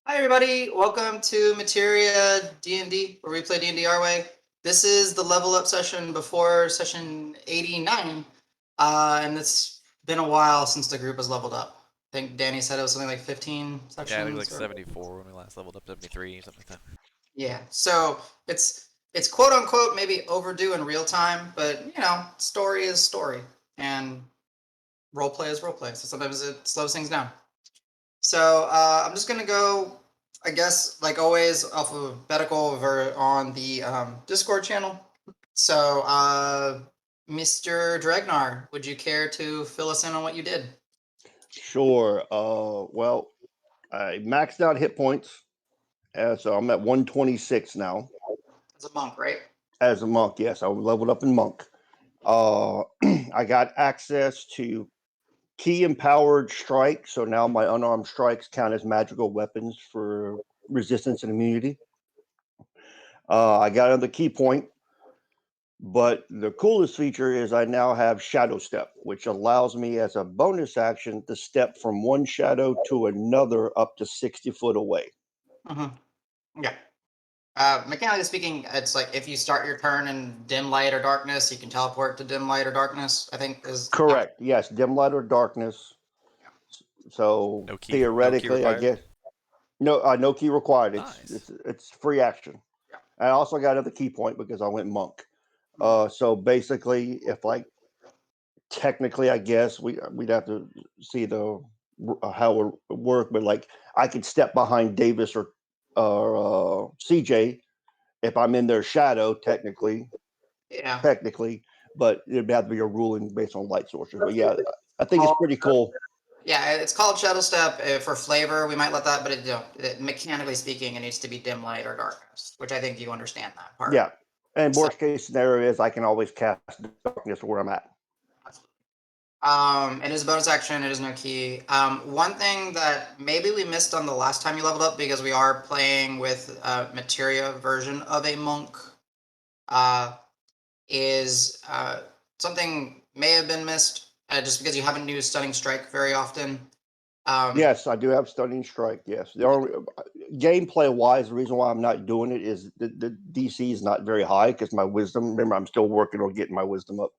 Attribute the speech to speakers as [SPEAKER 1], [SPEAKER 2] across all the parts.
[SPEAKER 1] Hi everybody, welcome to Materia D&D, where we play D&D our way. This is the level up session before session 89, and it's been a while since the group has leveled up. I think Danny said it was something like 15
[SPEAKER 2] Yeah, I think like
[SPEAKER 1] sessions.
[SPEAKER 2] 74 when we last leveled up, 73, something like that.
[SPEAKER 1] Yeah, so it's quote unquote maybe overdue in real time, but story is story, and roleplay is roleplay, so sometimes it slows things down. So I'm just gonna go, I guess, like always, alphabetical on the Discord channel. So, Mr. Dregnar, would you care to fill us in on what you did?
[SPEAKER 3] Sure. Well, I maxed out hit points, so I'm at 126 now.
[SPEAKER 1] As a monk, right?
[SPEAKER 3] As a monk, yes, I leveled up in monk. I got access to key empowered strike, so now my unarmed strikes count as magical weapons for resistance and immunity. I got another key point, but the coolest feature is I now have shadow step, which allows me as a bonus action to step from one shadow to another up to 60 foot away.
[SPEAKER 1] Mm-hmm. Yeah. Mechanically speaking, it's like if you start your turn in dim light or darkness, you can teleport to dim light or darkness. I think is how.
[SPEAKER 3] Correct. Yes, dim light or darkness. So
[SPEAKER 2] No key
[SPEAKER 3] theoretically, I
[SPEAKER 2] required.
[SPEAKER 3] guess no key required. It's
[SPEAKER 2] Nice.
[SPEAKER 3] it's it's free action.
[SPEAKER 1] Yeah.
[SPEAKER 3] I also got another key point because I went monk.
[SPEAKER 1] Mhm.
[SPEAKER 3] So basically, if like technically, I guess we'd have to see how it would work, but like I could step behind Davis or CJ if I'm in their shadow,
[SPEAKER 1] Yeah.
[SPEAKER 3] technically, but it'd have to be a ruling based on light sources. But yeah, I think it's
[SPEAKER 1] Called,
[SPEAKER 3] pretty cool.
[SPEAKER 1] yeah, it's called Shadow Step for flavor. We might let that, but mechanically speaking, it needs to be dim light or darkness, which I think you understand that part.
[SPEAKER 3] Yeah. And
[SPEAKER 1] So,
[SPEAKER 3] worst case scenario is I can always cast darkness where I'm at.
[SPEAKER 1] it is a bonus action. It is no key. One thing that maybe we missed on the last time you leveled up because we are playing with a materia version of a monk, uh, is something may have been missed just because you haven't used Stunning Strike very often. Um,
[SPEAKER 3] Yes, I do have stunning strike. Yes, the only gameplay wise, the reason why I'm not doing it is the DC is not very high because my wisdom. Remember, I'm still working on getting my wisdom up.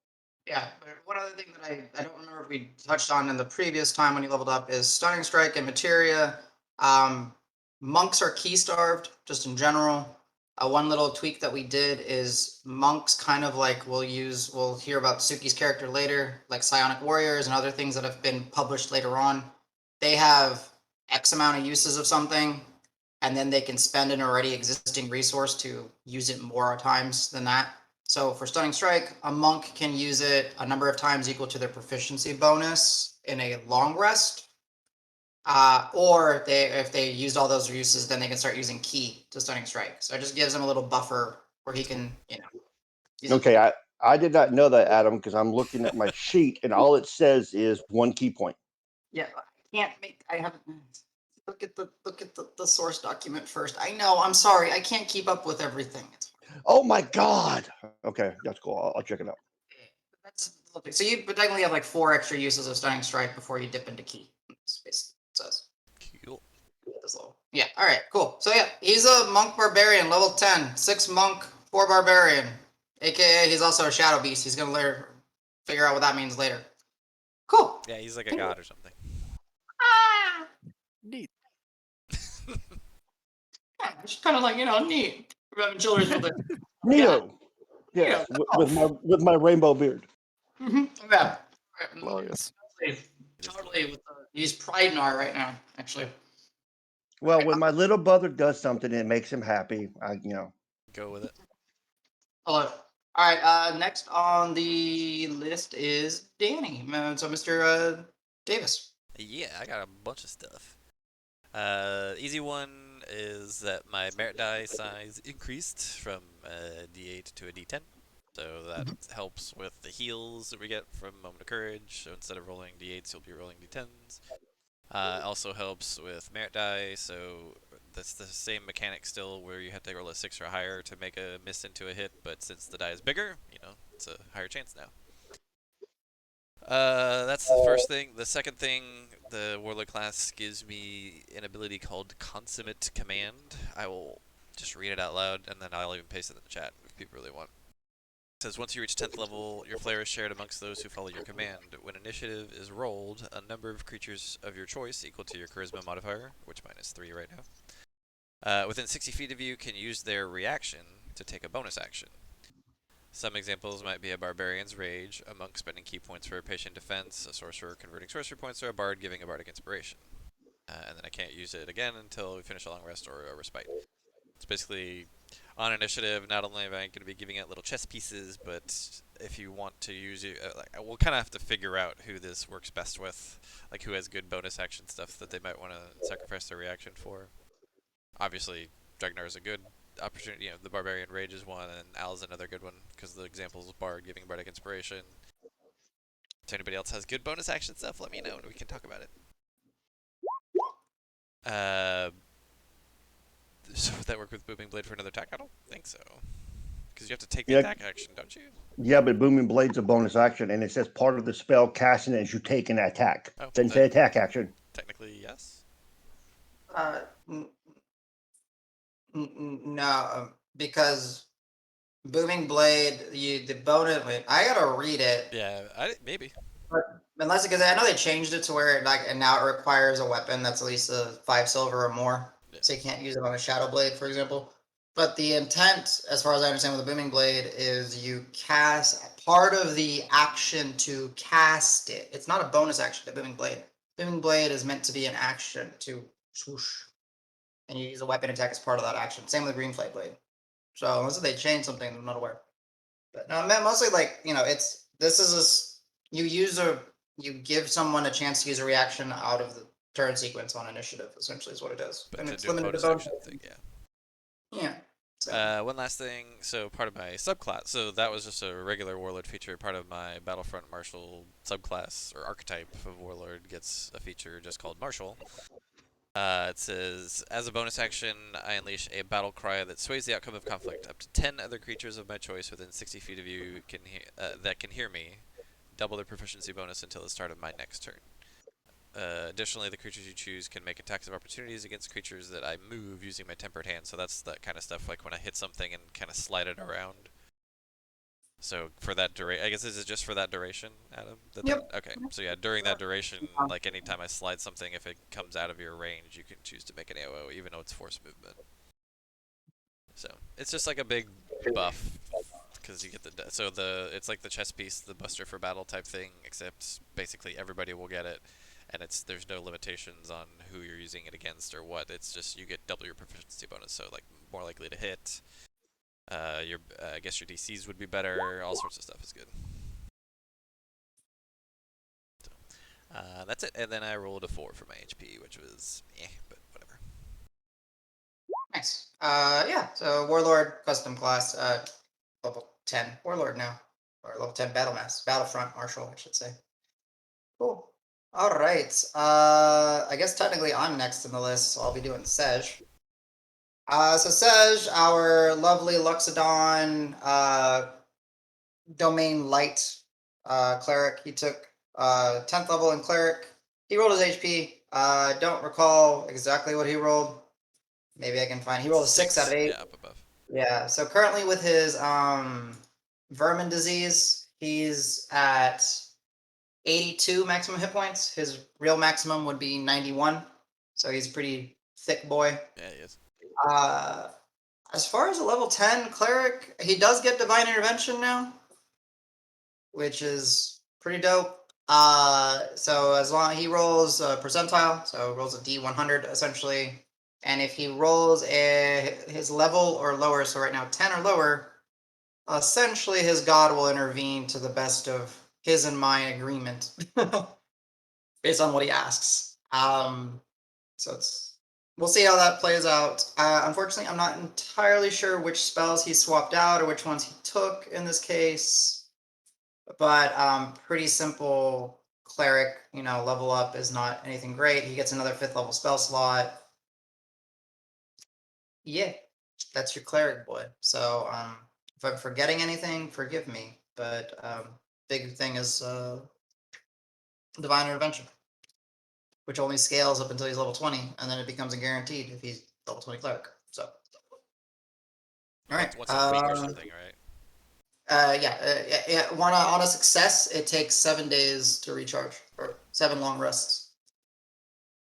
[SPEAKER 1] Yeah, but one other thing that I don't remember if we touched on in the previous time when you leveled up is Stunning Strike and Materia. Um, Monks are key starved, just in general. One little tweak that we did is monks kind of like we'll hear about Suki's character later, like Psionic Warriors and other things that have been published later on. They have X amount of uses of something, and then they can spend an already existing resource to use it more times than that. So for Stunning Strike, a monk can use it a number of times equal to their proficiency bonus in a long rest. Or if they used all those uses, then they can start using Key to Stunning Strike. So it just gives them a little buffer where he
[SPEAKER 2] That's cool.
[SPEAKER 1] can, use it.
[SPEAKER 3] Okay, I did not know that, Adam, because I'm looking at my sheet and all it says is one key point.
[SPEAKER 1] Yeah, I can't make. I haven't. Look at the source document first. I know. I'm sorry. I can't keep up with everything.
[SPEAKER 3] Oh my god! Okay, that's cool. I'll check it out.
[SPEAKER 1] That's so you but technically have like 4 extra uses of Stunning Strike before you dip into Key. That's basically what it says.
[SPEAKER 2] Cool.
[SPEAKER 1] This level. Yeah. All right. Cool. So yeah, he's a monk barbarian, level 10, 6 monk, 4 barbarian, aka he's also a shadow beast. He's gonna later figure out what that means later. Cool.
[SPEAKER 2] Yeah, he's like a god or something.
[SPEAKER 1] Ah,
[SPEAKER 4] Neat.
[SPEAKER 1] yeah, just kind of like neat. We're having children's with it. Yeah.
[SPEAKER 3] Neo.
[SPEAKER 1] Yeah.
[SPEAKER 3] Yes, with my rainbow beard.
[SPEAKER 1] Mm-hmm. Yeah.
[SPEAKER 4] Glorious.
[SPEAKER 1] Totally.
[SPEAKER 2] It is
[SPEAKER 1] Totally.
[SPEAKER 2] glorious.
[SPEAKER 1] He's Pridenar right now. Actually. All
[SPEAKER 3] Well,
[SPEAKER 1] right.
[SPEAKER 3] when my little brother does something and it makes him happy,
[SPEAKER 2] Go with it.
[SPEAKER 1] Hello. All right. Next on the list is Danny. So Mr. Davis.
[SPEAKER 2] Yeah, I got a bunch of stuff. Easy one is that my merit die size increased from D8 to a D10. So that helps with the heals that we get from Moment of Courage. So instead of rolling D8s, you'll be rolling D10s. Also helps with merit die, so that's the same mechanic still where you have to roll a 6 or higher to make a miss into a hit, but since the die is bigger, it's a higher chance now. That's the first thing. The second thing, the Warlord class gives me an ability called Consummate Command. I will just read it out loud, and then I'll even paste it in the chat if people really want. It says, once you reach 10th level, your flair is shared amongst those who follow your command. When initiative is rolled, a number of creatures of your choice equal to your charisma modifier, which mine is 3 right now, within 60 feet of you can use their reaction to take a bonus action. Some examples might be a Barbarian's Rage, a monk spending key points for a patient defense, a sorcerer converting sorcery points, or a bard giving a bardic inspiration. And then I can't use it again until we finish a long rest or a respite. It's basically on initiative. Not only am I going to be giving it little chess pieces, but if you want to use it, we'll kind of have to figure out who this works best with, like who has good bonus action stuff that they might want to sacrifice their reaction for. Obviously, Dragnar is a good opportunity. You know, the Barbarian Rage is one, and Al's another good one because the examples of Bard giving Bardic Inspiration. If anybody else has good bonus action stuff, let me know and we can talk about it. So would that work with Booming Blade for another attack? I don't think so. Because you have to take the
[SPEAKER 3] Yeah.
[SPEAKER 2] attack action, don't you?
[SPEAKER 3] Yeah, but Booming Blade's a bonus action, and it says part of the spell casting as you take an attack.
[SPEAKER 2] Oh,
[SPEAKER 3] Doesn't say
[SPEAKER 2] then
[SPEAKER 3] attack action.
[SPEAKER 2] technically yes.
[SPEAKER 1] N- no, because Booming Blade, the bonus. Wait, I gotta read it.
[SPEAKER 2] Yeah, maybe.
[SPEAKER 1] But unless because I know they changed it to where and now it requires a weapon that's at least a 5 silver or more,
[SPEAKER 2] Yeah.
[SPEAKER 1] so you can't use it on a Shadow Blade, for example. But the intent, as far as I understand with the Booming Blade, is you cast part of the action to cast it. It's not a bonus action to Booming Blade. Booming Blade is meant to be an action to swoosh, and you use a weapon attack as part of that action. Same with Green Flame Blade. So unless they change something, I'm not aware. But no, mostly like you give someone a chance to use a reaction out of the turn sequence on initiative. Essentially, is what it is,
[SPEAKER 2] But
[SPEAKER 1] and
[SPEAKER 2] to
[SPEAKER 1] it's
[SPEAKER 2] do a
[SPEAKER 1] limited to
[SPEAKER 2] bonus
[SPEAKER 1] bonus.
[SPEAKER 2] action thing, yeah.
[SPEAKER 1] Yeah. So,
[SPEAKER 2] One last thing. So part of my subclass. So that was just a regular warlord feature. Part of my Battlefront Martial subclass or archetype of warlord gets a feature just called Martial. It says, as a bonus action, I unleash a battle cry that sways the outcome of conflict. Up to 10 other creatures of my choice within 60 feet of you that can hear me. Double their proficiency bonus until the start of my next turn. Additionally, the creatures you choose can make attacks of opportunities against creatures that I move using my tempered hand. So that's that kind of stuff, like when I hit something and kind of slide it around. So for that duration, I guess this is just for that duration, Adam?
[SPEAKER 1] Yep.
[SPEAKER 2] Okay, so yeah, during that duration, like anytime I slide something, if it comes out of your range, you can choose to make an AOO, even though it's force movement. So it's just like a big buff, because you get it's like the chess piece, the Buster for Battle type thing, except basically everybody will get it, and there's no limitations on who you're using it against or what. It's just you get double your proficiency bonus, so like more likely to hit. I guess your DCs would be better. All sorts of stuff is good. So, that's it. And then I rolled a 4 for my HP, which was but whatever.
[SPEAKER 1] nice. Yeah. So Warlord custom class, level 10 Warlord now, or level 10 Battlefront Marshal, I should say. Cool. All right. I guess technically I'm next in the list, so I'll be doing Sej. So Sej, our lovely Luxodon, domain light cleric. He took 10th level in cleric. He rolled his HP. Don't recall exactly what he rolled. Maybe I can find. He rolled a 6 out of 8.
[SPEAKER 2] Yeah, up above.
[SPEAKER 1] Yeah. So currently with his vermin disease, he's at 82 maximum hit points. His real maximum would be 91. So he's a pretty thick boy.
[SPEAKER 2] Yeah, he is.
[SPEAKER 1] As far as a level 10 cleric, he does get divine intervention now, which is pretty dope. So as long he rolls a percentile, so rolls a D100 essentially, and if he rolls his level or lower, so right now 10 or lower, essentially his god will intervene to the best of his and my agreement, based on what he asks. So we'll see how that plays out. Unfortunately, I'm not entirely sure which spells he swapped out or which ones he took in this case. But pretty simple cleric, level up is not anything great. He gets another 5th level spell slot. Yeah, that's your cleric boy. So if I'm forgetting anything, forgive me. But big thing is Divine Intervention, which only scales up until he's level 20, and then it becomes a guaranteed if he's level 20 cleric. So, all right.
[SPEAKER 2] Once a week or something, right?
[SPEAKER 1] Yeah. On a success, it takes 7 days to recharge, or 7 long rests.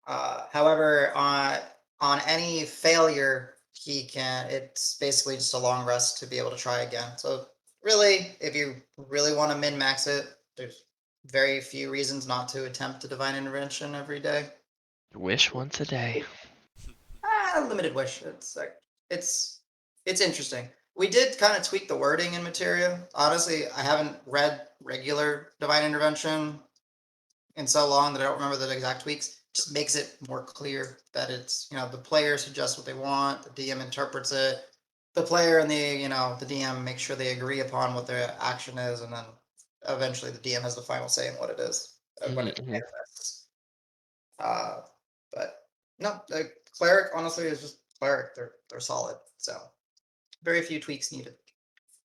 [SPEAKER 1] However, on any failure, it's basically just a long rest to be able to try again. So really, if you really want to min-max it, there's very few reasons not to attempt a divine intervention every day.
[SPEAKER 5] Wish once a day.
[SPEAKER 1] Limited wish. It's interesting. We did kind of tweak the wording in Materia. Honestly, I haven't read regular divine intervention in so long that I don't remember the exact tweaks. Just makes it more clear that it's, the player suggests what they want, the DM interprets it, the player and the DM make sure they agree upon what their action is, and then eventually the DM has the final say in what it is when it
[SPEAKER 5] Mhm.
[SPEAKER 1] manifests. But no, the cleric honestly is just cleric. They're solid. So very few tweaks needed.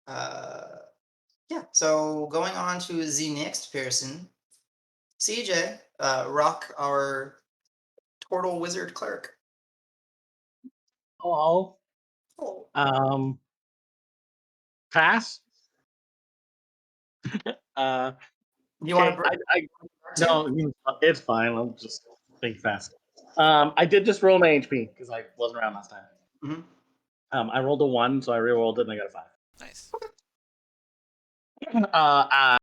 [SPEAKER 1] Yeah. So going on to the next person, CJ, rock our Turtle Wizard Cleric.
[SPEAKER 6] Hello.
[SPEAKER 1] Oh.
[SPEAKER 6] Pass.
[SPEAKER 1] You want
[SPEAKER 6] Okay,
[SPEAKER 1] to?
[SPEAKER 6] no, it's fine. I'll just think fast. I did just roll my HP because I wasn't around last time.
[SPEAKER 1] Mhm.
[SPEAKER 6] I rolled a 1, so I re-rolled it and I got a 5.
[SPEAKER 2] Nice.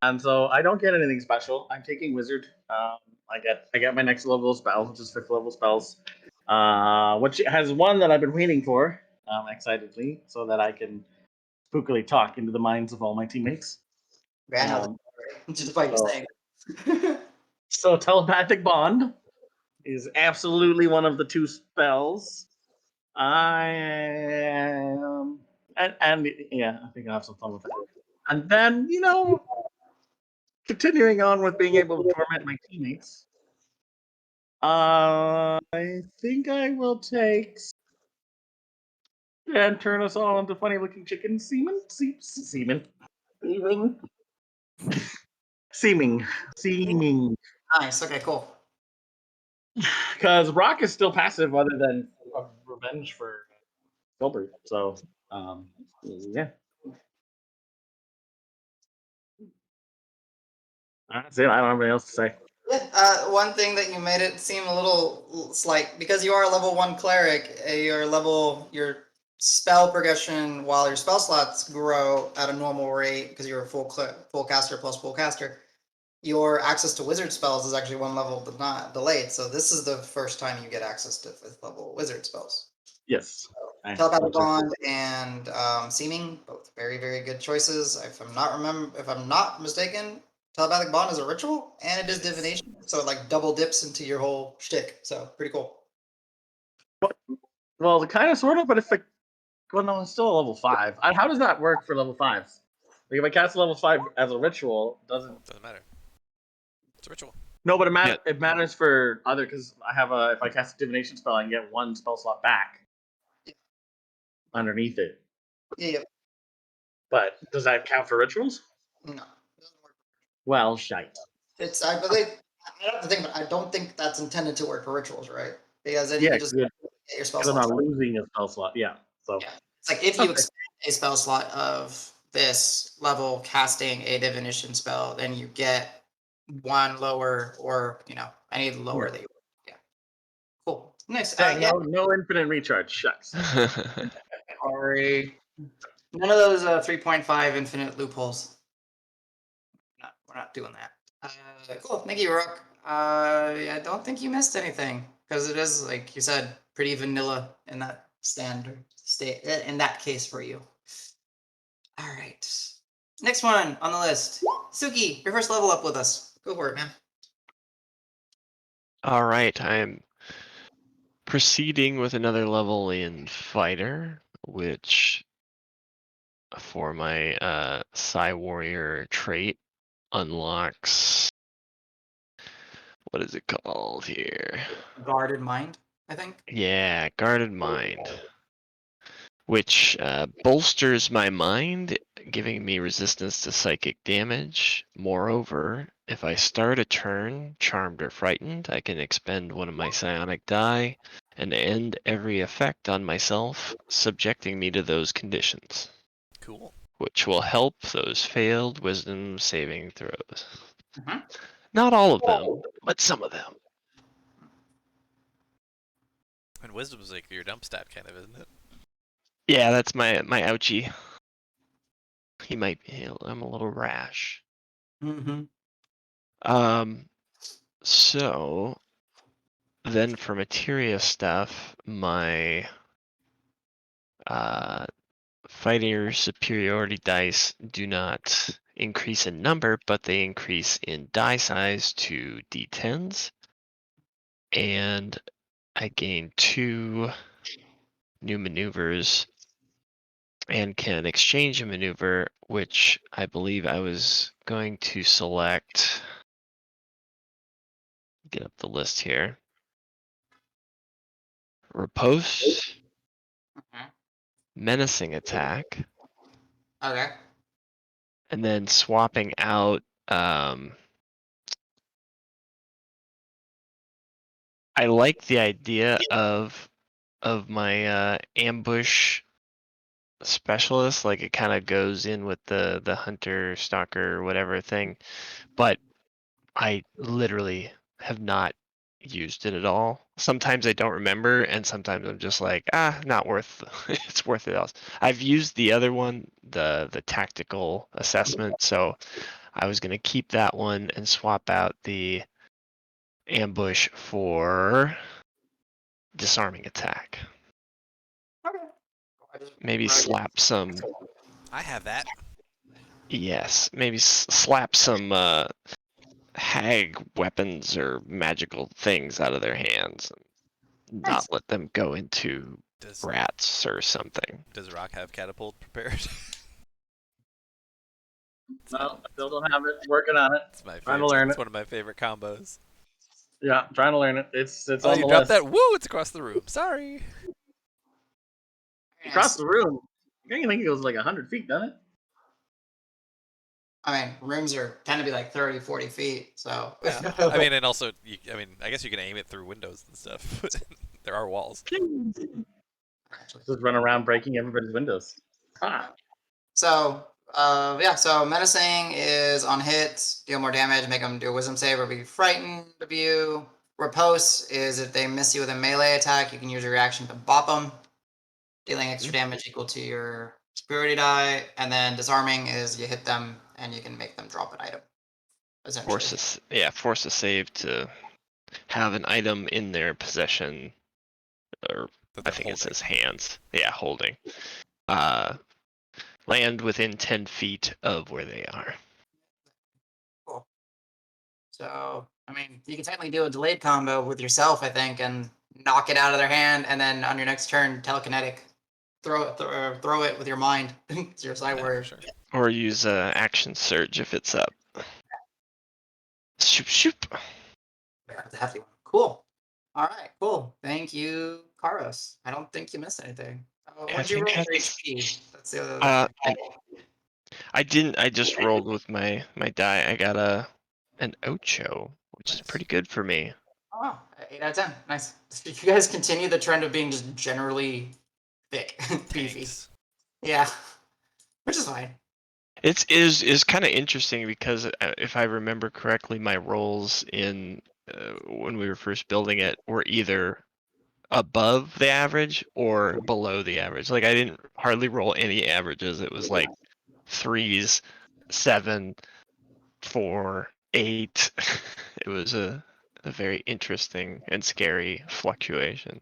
[SPEAKER 6] And so I don't get anything special. I'm taking Wizard. I get my next level of spells, which is 5th level spells. Which has one that I've been waiting for, excitedly, so that I can spookily talk into the minds of all my teammates.
[SPEAKER 1] I know. Just by you
[SPEAKER 6] so-
[SPEAKER 1] saying.
[SPEAKER 6] So telepathic bond is absolutely one of the 2 spells. And yeah, I think I have some fun with that. And then, continuing on with being able to torment my teammates, I think I will take and turn us all into funny-looking chicken semen. Seeming.
[SPEAKER 1] Nice. Okay. Cool.
[SPEAKER 6] Because Rock is still passive, other than revenge for Gilbert. So, yeah. That's it. I don't have anything else to say.
[SPEAKER 1] Yeah. One thing that you made it seem a little slight, because you are a level 1 cleric. Your spell progression, while your spell slots grow at a normal rate because you're a full caster plus full caster, your access to wizard spells is actually 1 level delayed. So this is the first time you get access to 5th level wizard spells.
[SPEAKER 6] Yes.
[SPEAKER 1] Telepathic Bond and Seeming, both very, very good choices. If I'm not mistaken, Telepathic Bond is a ritual and it is divination, so it like double dips into your whole shtick. So pretty cool.
[SPEAKER 6] Well, kind of, sort of, but no, it's still a level 5. How does that work for level 5s? Like, if I cast level 5 as a ritual,
[SPEAKER 2] Doesn't matter. It's a ritual.
[SPEAKER 6] No, but it matters for other, because if I cast a divination spell, I can get 1 spell slot back underneath it.
[SPEAKER 1] Yeah.
[SPEAKER 6] But does that count for rituals?
[SPEAKER 1] No. It doesn't work.
[SPEAKER 6] Well, shite.
[SPEAKER 1] I believe I have to think, but I don't think that's intended to work for rituals, right? Because then you
[SPEAKER 6] Yeah,
[SPEAKER 1] can just
[SPEAKER 6] good.
[SPEAKER 1] get your spell
[SPEAKER 6] Because I'm
[SPEAKER 1] slots.
[SPEAKER 6] not losing a spell slot. Yeah. So.
[SPEAKER 1] Yeah. It's like if you
[SPEAKER 6] Okay.
[SPEAKER 1] expand a spell slot of this level casting a divination spell, then you get 1 lower, or any lower that you. Yeah. Cool. Nice.
[SPEAKER 6] Dang,
[SPEAKER 1] Yeah.
[SPEAKER 6] no infinite recharge. Shucks.
[SPEAKER 1] Sorry. None of those 3.5 infinite loopholes. We're not doing that. Cool. Thank you, Rook. I don't think you missed anything because it is, like you said, pretty vanilla in that standard state. In that case for you. All right. Next one on the list. Suki, your first level up with us. Go for it, man.
[SPEAKER 5] All right, I'm proceeding with another level in Fighter, which for my Psy Warrior trait unlocks. What is it called here?
[SPEAKER 1] Guarded Mind, I think.
[SPEAKER 5] Yeah, Guarded Mind, which bolsters my mind, giving me resistance to psychic damage. Moreover, if I start a turn charmed or frightened, I can expend one of my psionic die and end every effect on myself, subjecting me to those conditions,
[SPEAKER 2] Cool.
[SPEAKER 5] which will help those failed wisdom saving throws.
[SPEAKER 1] Mhm.
[SPEAKER 5] Not all of them, but some of them.
[SPEAKER 2] And wisdom's like your dump stat, kind of, isn't it?
[SPEAKER 5] Yeah, that's my ouchie. He might be. I'm a little rash.
[SPEAKER 1] Mm-hmm.
[SPEAKER 5] So then for materia stuff, my fighter superiority dice do not increase in number, but they increase in die size to d10s. And I gain 2 new maneuvers and can exchange a maneuver, which I believe I was going to select. Get up the list here. Riposte,
[SPEAKER 1] Mhm.
[SPEAKER 5] menacing attack,
[SPEAKER 1] Okay.
[SPEAKER 5] and then swapping out. I like the idea of my ambush specialist. Like it kind of goes in with the hunter, stalker, whatever thing, but I literally have not used it at all. Sometimes I don't remember, and sometimes I'm just like, not worth. It's worth it else. I've used the other one, the tactical assessment, so I was gonna keep that one and swap out the ambush for disarming attack.
[SPEAKER 1] Okay. I just
[SPEAKER 5] Maybe
[SPEAKER 1] wrote-
[SPEAKER 5] slap some.
[SPEAKER 2] I have that.
[SPEAKER 5] Yes, maybe slap some hag weapons or magical things out of their hands. Not
[SPEAKER 1] Nice.
[SPEAKER 5] let them go into
[SPEAKER 2] Does
[SPEAKER 5] rats or something.
[SPEAKER 2] Rock have catapult prepared?
[SPEAKER 6] No, I still don't have it. Working on it.
[SPEAKER 2] It's my
[SPEAKER 6] Trying to
[SPEAKER 2] favorite.
[SPEAKER 6] learn
[SPEAKER 2] It's
[SPEAKER 6] it.
[SPEAKER 2] one of my favorite combos.
[SPEAKER 6] Yeah, trying to learn it. It's
[SPEAKER 2] Oh,
[SPEAKER 6] on
[SPEAKER 2] you
[SPEAKER 6] the
[SPEAKER 2] dropped
[SPEAKER 6] list.
[SPEAKER 2] that? Woo! It's across the room. Sorry.
[SPEAKER 1] Very
[SPEAKER 6] Across
[SPEAKER 1] nice.
[SPEAKER 6] the room. I think it goes like 100 feet, doesn't it?
[SPEAKER 1] I mean, rooms tend to be like 30, 40 feet. So.
[SPEAKER 2] Yeah. I mean, and also, I guess you can aim it through windows and stuff. There are walls.
[SPEAKER 1] Actually.
[SPEAKER 6] Just run around breaking everybody's windows. Ah.
[SPEAKER 1] So, yeah. So menacing is on hits, deal more damage, make them do a wisdom save or be frightened of you. Repulse is if they miss you with a melee attack, you can use your reaction to bop them, dealing extra damage equal to your superiority die. And then disarming is you hit them and you can make them drop an item. Essentially.
[SPEAKER 5] Force a save to have an item in their possession, or
[SPEAKER 2] That
[SPEAKER 5] I
[SPEAKER 2] they're
[SPEAKER 5] think
[SPEAKER 2] holding.
[SPEAKER 5] it says hands. Yeah, holding. Land within 10 feet of where they are.
[SPEAKER 1] Cool. So, I mean, you can technically do a delayed combo with yourself, I think, and knock it out of their hand, and then on your next turn, telekinetic, throw it with your mind. It's your side
[SPEAKER 2] Yeah,
[SPEAKER 1] warrior.
[SPEAKER 2] sure.
[SPEAKER 5] Or use action surge if it's up. Shoop shoop.
[SPEAKER 1] Yeah, it's a hefty one. Cool. All right, cool. Thank you, Karos. I don't think you missed anything.
[SPEAKER 5] I
[SPEAKER 1] What'd you
[SPEAKER 5] think
[SPEAKER 1] roll for
[SPEAKER 5] that's.
[SPEAKER 1] HP? That's the other thing.
[SPEAKER 5] I didn't. I just rolled with my die. I got an Ocho, which is pretty good for me.
[SPEAKER 1] Oh, 8 out of 10. Nice. You guys continue the trend of being just generally thick, beefy.
[SPEAKER 2] Tanks.
[SPEAKER 1] Yeah, which is fine.
[SPEAKER 5] It is kind of interesting because if I remember correctly, my rolls in when we were first building it were either above the average or below the average. Like I didn't hardly roll any averages. It was like 3s, 7, 4, 8. It was a very interesting and scary fluctuation.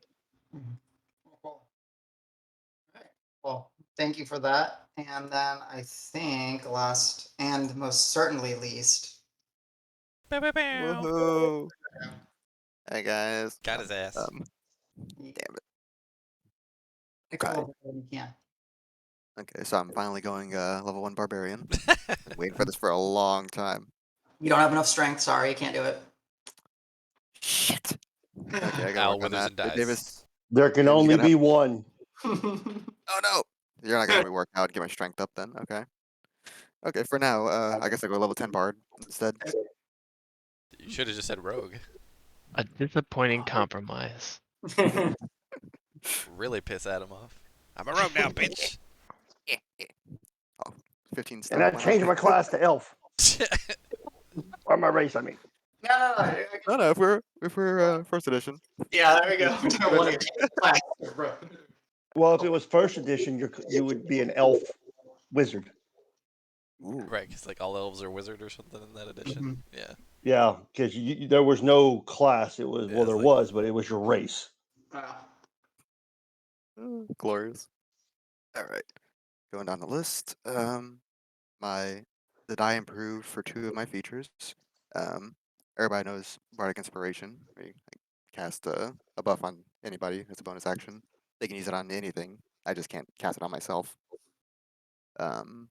[SPEAKER 1] Mhm. Cool. Alright. Well, thank you for that. And then I think last and most certainly least.
[SPEAKER 2] Bow, bow, bow.
[SPEAKER 4] Woohoo! Hey guys.
[SPEAKER 2] Got his ass.
[SPEAKER 4] Damn it.
[SPEAKER 1] Pick up
[SPEAKER 4] Okay.
[SPEAKER 1] when you can.
[SPEAKER 4] Okay, so I'm finally going level 1 barbarian. Been waiting for this for a long time.
[SPEAKER 1] You don't have enough strength. Sorry, you can't do it.
[SPEAKER 4] Shit. Okay, I gotta
[SPEAKER 2] Owl
[SPEAKER 4] work on
[SPEAKER 2] withers
[SPEAKER 4] that.
[SPEAKER 2] and dies.
[SPEAKER 4] Davis.
[SPEAKER 3] There can
[SPEAKER 4] Davis, you
[SPEAKER 3] only
[SPEAKER 4] gotta
[SPEAKER 3] be one.
[SPEAKER 4] Oh no! You're not gonna help me work out, get my strength up then. Okay. Okay, for now, I guess I go level 10 bard instead.
[SPEAKER 2] You should have just said rogue.
[SPEAKER 5] A disappointing compromise.
[SPEAKER 2] Really piss Adam off. I'm a rogue now, bitch.
[SPEAKER 4] Oh, 15
[SPEAKER 3] And
[SPEAKER 4] stealth.
[SPEAKER 3] I
[SPEAKER 4] why not?
[SPEAKER 3] changed my class to elf. Or my race, I mean.
[SPEAKER 1] No.
[SPEAKER 4] No, if we're first edition.
[SPEAKER 1] Yeah, there we go. Don't want to class, bro.
[SPEAKER 3] Well, if it was first edition, you would be an elf wizard.
[SPEAKER 4] Ooh.
[SPEAKER 2] Right, because like all elves are wizard or something in that edition. Yeah.
[SPEAKER 3] Yeah, because there was no class. It was
[SPEAKER 2] Yeah,
[SPEAKER 3] well,
[SPEAKER 2] it's
[SPEAKER 3] there
[SPEAKER 2] like-
[SPEAKER 3] was, but it was your race.
[SPEAKER 4] Glorious. All right, going down the list. The die improved for 2 of my features. Everybody knows Bardic Inspiration. I cast a buff on anybody. It's a bonus action. They can use it on anything. I just can't cast it on myself. Song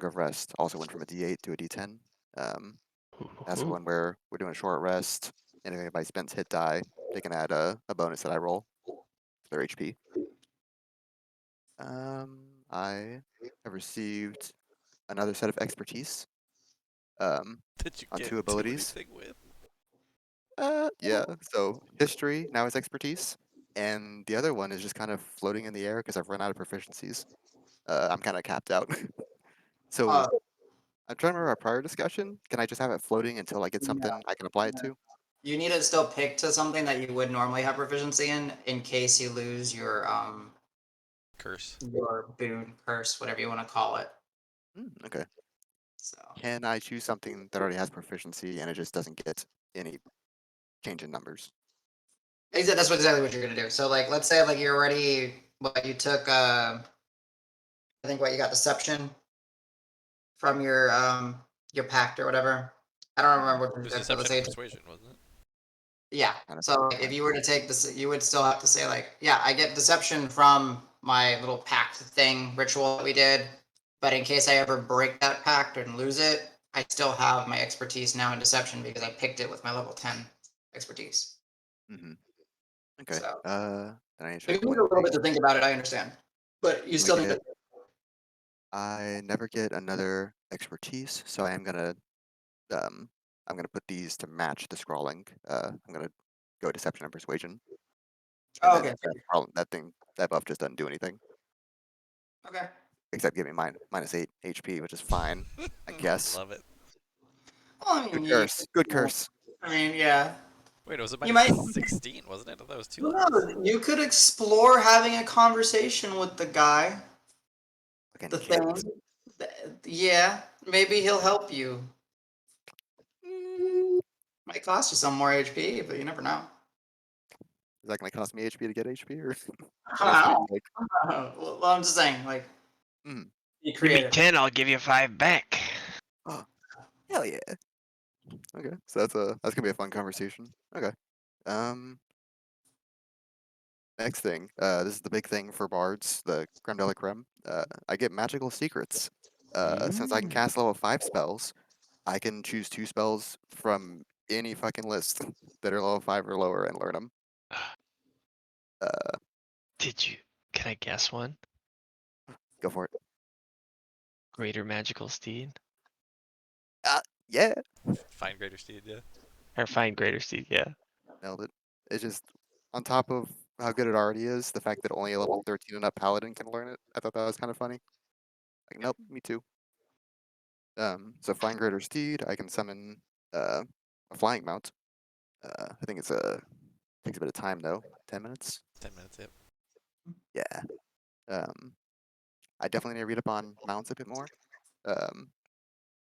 [SPEAKER 4] of Rest also went from a D8 to a D10. That's the
[SPEAKER 5] Ooh.
[SPEAKER 4] one where we're doing a short rest, and if anybody spends hit die, they can add a bonus that I roll to their HP. I have received another set of expertise
[SPEAKER 2] That you
[SPEAKER 4] on
[SPEAKER 2] can't
[SPEAKER 4] 2
[SPEAKER 2] do
[SPEAKER 4] abilities.
[SPEAKER 2] anything with.
[SPEAKER 4] Yeah. So history now is expertise, and the other one is just kind of floating in the air because I've run out of proficiencies. I'm kind of capped out. So
[SPEAKER 1] Uh,
[SPEAKER 4] I'm trying to remember our prior discussion. Can I just have it floating until I get something I can apply it to?
[SPEAKER 1] you need to still pick to something that you would normally have proficiency in case you lose
[SPEAKER 2] Curse.
[SPEAKER 1] your boon, curse, whatever you want to call it.
[SPEAKER 4] Okay.
[SPEAKER 1] So
[SPEAKER 4] Can I choose something that already has proficiency and it just doesn't get any change in numbers?
[SPEAKER 1] that's exactly what you're gonna do. So like, let's say like you're already what you took. I think what you got deception from your pact or whatever. I don't remember what
[SPEAKER 2] It
[SPEAKER 1] you
[SPEAKER 2] was
[SPEAKER 1] took, but let's
[SPEAKER 2] deception
[SPEAKER 1] say
[SPEAKER 2] and persuasion, wasn't it?
[SPEAKER 1] yeah.
[SPEAKER 4] Kind of
[SPEAKER 1] So like, if you were to take this, you would still have to say like, yeah, I get deception from my little pact thing ritual that we did. But in case I ever break that pact and lose it, I still have my expertise now in deception because I picked it with my level 10 expertise.
[SPEAKER 4] Mm-hmm. Okay.
[SPEAKER 1] So
[SPEAKER 4] Then I need to
[SPEAKER 1] you
[SPEAKER 4] check
[SPEAKER 1] need a
[SPEAKER 4] one
[SPEAKER 1] little bit
[SPEAKER 4] thing.
[SPEAKER 1] to think about it. I understand, but you
[SPEAKER 4] Do
[SPEAKER 1] still need to.
[SPEAKER 4] I never get another expertise, so I'm gonna put these to match the scrawling. I'm gonna go deception and persuasion, and
[SPEAKER 1] Oh,
[SPEAKER 4] then
[SPEAKER 1] okay.
[SPEAKER 4] that buff just doesn't do anything
[SPEAKER 1] Okay.
[SPEAKER 4] except give me -8 HP, which is fine, I guess.
[SPEAKER 2] Love it.
[SPEAKER 1] Well, I mean,
[SPEAKER 4] Good curse. Good curse.
[SPEAKER 1] I mean, yeah.
[SPEAKER 2] Wait, it was a
[SPEAKER 1] You
[SPEAKER 2] minus
[SPEAKER 1] might.
[SPEAKER 2] 16, wasn't it? I thought that was 2
[SPEAKER 1] Well,
[SPEAKER 2] levels.
[SPEAKER 1] no, you could explore having a conversation with the guy,
[SPEAKER 4] Like
[SPEAKER 1] the thing.
[SPEAKER 4] enchantments.
[SPEAKER 1] Yeah, maybe he'll help you.
[SPEAKER 4] Mm,
[SPEAKER 1] Might cost you some more HP, but you never know.
[SPEAKER 4] Is that gonna cost me HP to get HP, or what else can
[SPEAKER 1] I
[SPEAKER 4] it
[SPEAKER 1] don't
[SPEAKER 4] take?
[SPEAKER 1] know. Well, I'm just saying, like,
[SPEAKER 4] Mm.
[SPEAKER 1] be
[SPEAKER 5] Give me
[SPEAKER 1] creative.
[SPEAKER 5] 10, I'll give you 5 back.
[SPEAKER 4] Oh, hell yeah. Okay, so that's gonna be a fun conversation. Okay. Um, Next thing. This is the big thing for bards, the creme de la creme. I get magical secrets. Since I can cast level 5 spells, I can choose 2 spells from any fucking list that are level 5 or lower and learn them.
[SPEAKER 5] Can I guess one?
[SPEAKER 4] Go for it.
[SPEAKER 5] Greater Magical Steed?
[SPEAKER 4] Yeah,
[SPEAKER 2] Find greater steed, yeah.
[SPEAKER 5] Or Find Greater Steed, yeah.
[SPEAKER 4] nailed it. It's just on top of how good it already is, the fact that only a level 13 and up paladin can learn it. I thought that was kind of funny. Like, nope, me too. So find greater steed. I can summon a flying mount. I think takes a bit of time though. 10 minutes.
[SPEAKER 2] 10 minutes, yep.
[SPEAKER 4] Yeah. I definitely need to read up on mounts a bit more.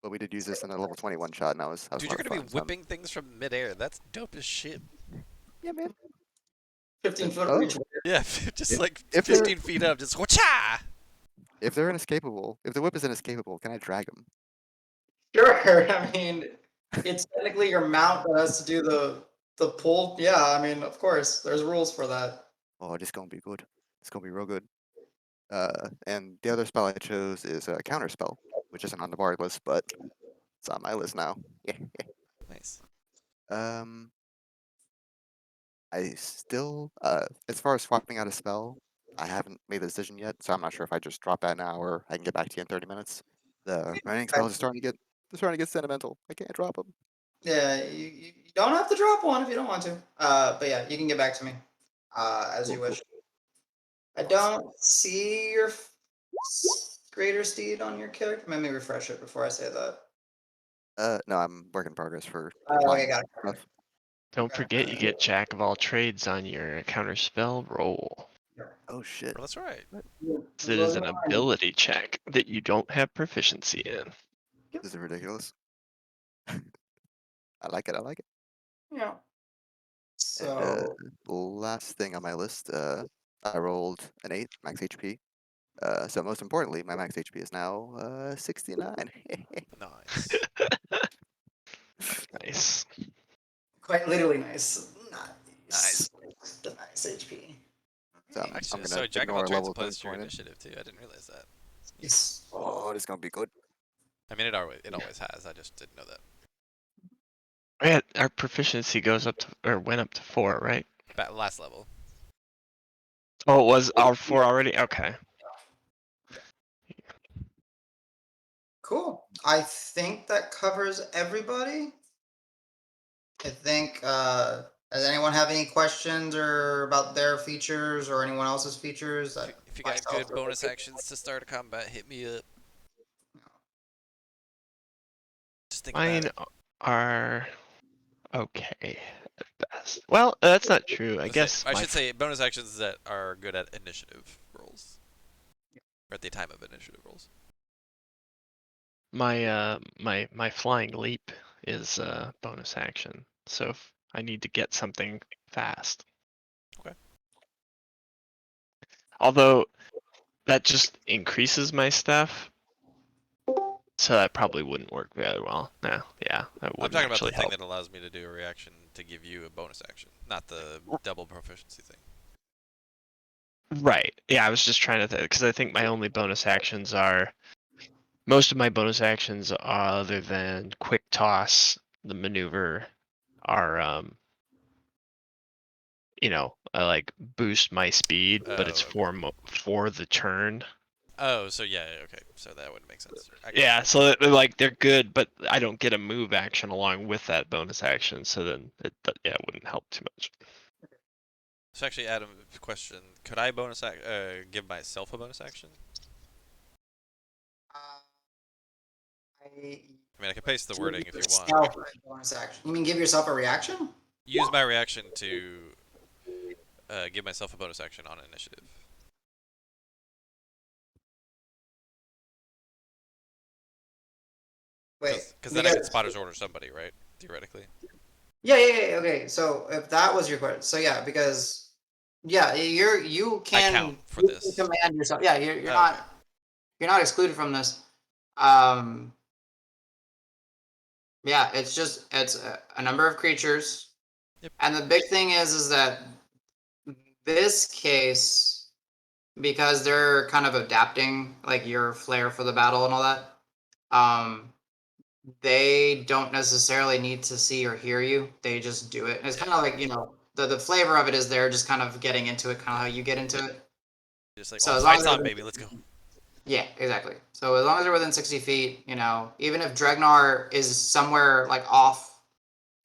[SPEAKER 4] But we did use this in a level 21 shot, and that was a
[SPEAKER 2] Dude,
[SPEAKER 4] lot
[SPEAKER 2] you're
[SPEAKER 4] of
[SPEAKER 2] gonna be
[SPEAKER 4] fun. So
[SPEAKER 2] whipping things from midair. That's dope as shit.
[SPEAKER 4] yeah, man.
[SPEAKER 1] 15-foot
[SPEAKER 4] Oh.
[SPEAKER 1] reach.
[SPEAKER 2] Yeah, just like
[SPEAKER 4] if they're-
[SPEAKER 2] 15 feet up, just whacha!
[SPEAKER 4] If they're inescapable, if the whip is inescapable, can I drag them?
[SPEAKER 1] Sure. I mean, it's technically your mount that has to do the pull. Yeah, I mean, of course, there's rules for that.
[SPEAKER 4] Oh, it's gonna be good. It's gonna be real good. And the other spell I chose is a counter spell, which isn't on the bard list, but it's on my list now.
[SPEAKER 2] Nice.
[SPEAKER 4] Um, I still, as far as swapping out a spell, I haven't made the decision yet, so I'm not sure if I just drop that now or I can get back to you in 30 minutes. The remaining spells are starting to get Just trying to get sentimental. I can't drop them.
[SPEAKER 1] Yeah, you don't have to drop one if you don't want to. But yeah, you can get back to me as
[SPEAKER 4] Cool,
[SPEAKER 1] you
[SPEAKER 4] cool.
[SPEAKER 1] wish. I don't see your greater steed on your character. Let me refresh it before I say that.
[SPEAKER 4] No, I'm work in progress for
[SPEAKER 1] Oh, okay,
[SPEAKER 4] applying
[SPEAKER 1] got it.
[SPEAKER 4] stuff.
[SPEAKER 5] Don't forget you get Jack of all trades on your counterspell roll.
[SPEAKER 4] Oh shit.
[SPEAKER 2] Well, that's right.
[SPEAKER 5] It is an ability check that you don't have proficiency in.
[SPEAKER 4] This is ridiculous. I like it. I like it.
[SPEAKER 1] Yeah.
[SPEAKER 4] And
[SPEAKER 1] So
[SPEAKER 4] the last thing on my list, I rolled an 8 max HP. So most importantly, my max HP is now 69.
[SPEAKER 2] Nice.
[SPEAKER 5] Nice.
[SPEAKER 1] quite literally nice.
[SPEAKER 4] Nice.
[SPEAKER 1] The nice HP.
[SPEAKER 4] So I'm
[SPEAKER 2] Actually,
[SPEAKER 4] gonna
[SPEAKER 2] so Jack of all
[SPEAKER 4] ignore
[SPEAKER 2] trades
[SPEAKER 4] level
[SPEAKER 2] applies to your
[SPEAKER 4] 20 in.
[SPEAKER 2] initiative too. I didn't realize that.
[SPEAKER 1] Yes.
[SPEAKER 4] Oh, this is gonna be good.
[SPEAKER 2] I mean, it always has. I just didn't know that.
[SPEAKER 5] Yeah, our proficiency goes up to, or went up to 4, right?
[SPEAKER 2] Last level.
[SPEAKER 5] Oh, it was our 4 already? Okay.
[SPEAKER 1] Cool. I think that covers everybody. I think does anyone have any questions or about their features or anyone else's features that
[SPEAKER 2] If you got
[SPEAKER 1] myself
[SPEAKER 2] good bonus actions to start a combat, hit me up. Just think about
[SPEAKER 5] Mine
[SPEAKER 2] it.
[SPEAKER 5] are okay at best. Well, that's not true. I guess
[SPEAKER 2] I
[SPEAKER 5] my
[SPEAKER 2] should say bonus actions that are good at initiative rolls. Or at the time of initiative rolls.
[SPEAKER 5] my flying leap is a bonus action. So if I need to get something fast.
[SPEAKER 2] Okay.
[SPEAKER 5] Although that just increases my stuff. So that probably wouldn't work very well. No, yeah, that
[SPEAKER 2] I'm
[SPEAKER 5] wouldn't
[SPEAKER 2] talking about the
[SPEAKER 5] actually
[SPEAKER 2] thing
[SPEAKER 5] help.
[SPEAKER 2] that allows me to do a reaction to give you a bonus action, not the double proficiency thing.
[SPEAKER 5] Right. Yeah, I was just trying to think because I think my only bonus actions are most of my bonus actions other than quick toss, the maneuver are I like boost my speed, but it's
[SPEAKER 2] Oh, okay.
[SPEAKER 5] for the turn.
[SPEAKER 2] Oh, so yeah, okay. So that would make sense. I got
[SPEAKER 5] Yeah,
[SPEAKER 2] you.
[SPEAKER 5] so like they're good, but I don't get a move action along with that bonus action, so then it wouldn't help too much.
[SPEAKER 2] So actually, Adam, question: could I give myself a bonus action?
[SPEAKER 1] I
[SPEAKER 2] I mean, I can paste the wording if you want.
[SPEAKER 1] yourself a bonus action. You mean give yourself a reaction?
[SPEAKER 2] Use my reaction to give myself a bonus action on initiative.
[SPEAKER 1] Wait,
[SPEAKER 2] Because then I can spotter's order somebody, right? Theoretically.
[SPEAKER 1] yeah. Okay, so if that was your question, so yeah, because yeah, you
[SPEAKER 2] I
[SPEAKER 1] can
[SPEAKER 2] count for
[SPEAKER 1] you can
[SPEAKER 2] this.
[SPEAKER 1] command yourself. Yeah, you're
[SPEAKER 2] Okay.
[SPEAKER 1] not excluded from this. Um, yeah, it's a number of creatures,
[SPEAKER 2] Yep.
[SPEAKER 1] and the big thing is that this case, because they're kind of adapting like your flair for the battle and all that. They don't necessarily need to see or hear you. They just do it. And it's
[SPEAKER 2] Yeah.
[SPEAKER 1] kind of like, the flavor of it is they're just kind of getting into it, kind of how you get into it.
[SPEAKER 2] Just like,
[SPEAKER 1] So
[SPEAKER 2] oh,
[SPEAKER 1] as long as
[SPEAKER 2] fight's
[SPEAKER 1] they're
[SPEAKER 2] on,
[SPEAKER 1] within,
[SPEAKER 2] baby. Let's go.
[SPEAKER 1] yeah, exactly. So as long as they're within 60 feet, even if Dregnar is somewhere like off,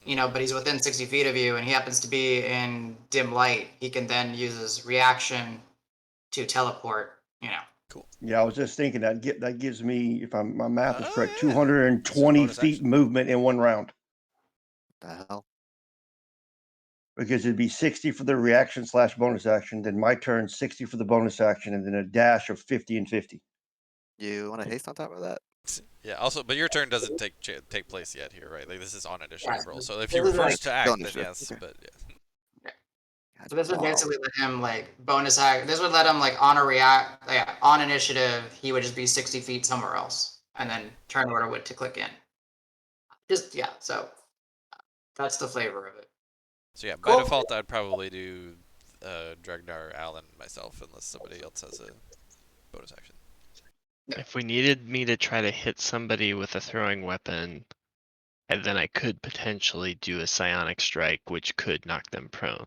[SPEAKER 1] but he's within 60 feet of you and he happens to be in dim light, he can then use his reaction to teleport.
[SPEAKER 2] Cool.
[SPEAKER 3] Yeah, I was just thinking that gives me, if my math is
[SPEAKER 2] Oh
[SPEAKER 3] correct,
[SPEAKER 2] yeah. It's a
[SPEAKER 3] 220
[SPEAKER 2] bonus
[SPEAKER 3] feet
[SPEAKER 2] action.
[SPEAKER 3] movement in one round.
[SPEAKER 4] The hell?
[SPEAKER 3] Because it'd be 60 for the reaction / bonus action, then my turn 60 for the bonus action, and then a dash of 50 and 50.
[SPEAKER 4] You want to haste on top of that?
[SPEAKER 2] Yeah. Also, but your turn doesn't take place yet here, right? Like this is on initiative
[SPEAKER 1] Yeah,
[SPEAKER 2] roll. So if
[SPEAKER 1] this
[SPEAKER 2] you were
[SPEAKER 1] is like
[SPEAKER 2] first to
[SPEAKER 4] Still
[SPEAKER 2] act, then
[SPEAKER 4] initiative.
[SPEAKER 2] yes.
[SPEAKER 4] Okay.
[SPEAKER 2] But yeah.
[SPEAKER 1] So this would
[SPEAKER 4] Wow.
[SPEAKER 1] basically let him like bonus act. This would let him like on a react, yeah, on initiative. He would just be 60 feet somewhere else, and then turn order would to click in. Just yeah. So that's the flavor of it.
[SPEAKER 2] So yeah, by
[SPEAKER 1] Cool.
[SPEAKER 2] default, I'd probably do Dragnar, Allen, myself, unless somebody else has a bonus action.
[SPEAKER 5] If we needed me to try to hit somebody with a throwing weapon, and then I could potentially do a psionic strike, which could knock them prone.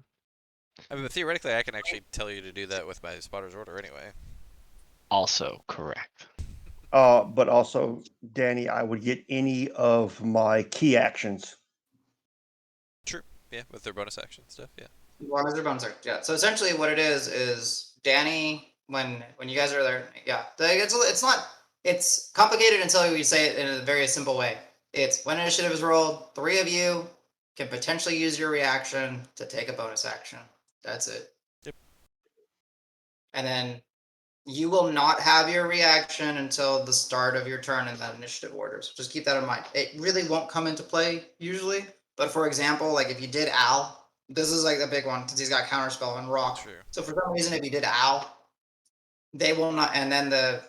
[SPEAKER 2] I mean, but theoretically, I can actually tell you to do that with my spotter's order anyway.
[SPEAKER 5] Also correct.
[SPEAKER 3] But also, Danny, I would get any of my key actions.
[SPEAKER 2] True. Yeah, with their bonus action stuff. Yeah.
[SPEAKER 1] As long as their bones are, yeah. So essentially, what it is Danny when you guys are there, yeah. It's not it's complicated until we say it in a very simple way. It's when initiative is rolled, 3 of you can potentially use your reaction to take a bonus action. That's it.
[SPEAKER 2] Yep.
[SPEAKER 1] And then you will not have your reaction until the start of your turn in that initiative order. So just keep that in mind. It really won't come into play usually, but for example, like if you did Al, this is like the big one because he's got counterspell and rock.
[SPEAKER 2] True.
[SPEAKER 1] So for some reason, if you did Al, they will not, and then the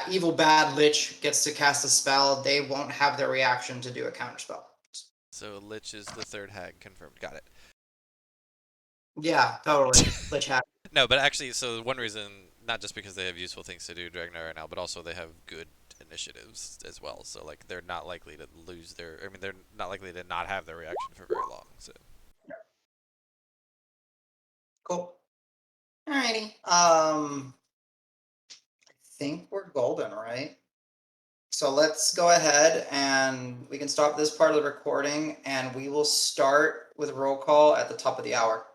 [SPEAKER 1] evil bad lich gets to cast a spell. They won't have their reaction to do a counterspell.
[SPEAKER 2] So Lich is the third hag confirmed. Got it.
[SPEAKER 1] Yeah, totally. Lich hat.
[SPEAKER 2] No, but actually, so one reason, not just because they have useful things to do Dragnar right now, but also they have good initiatives as well. So like they're not likely to lose their. I mean, they're not likely to not have their reaction for very long. So
[SPEAKER 1] Cool. Alrighty. I think we're golden, right? So let's go ahead and we can stop this part of the recording and we will start with roll call at the top of the hour.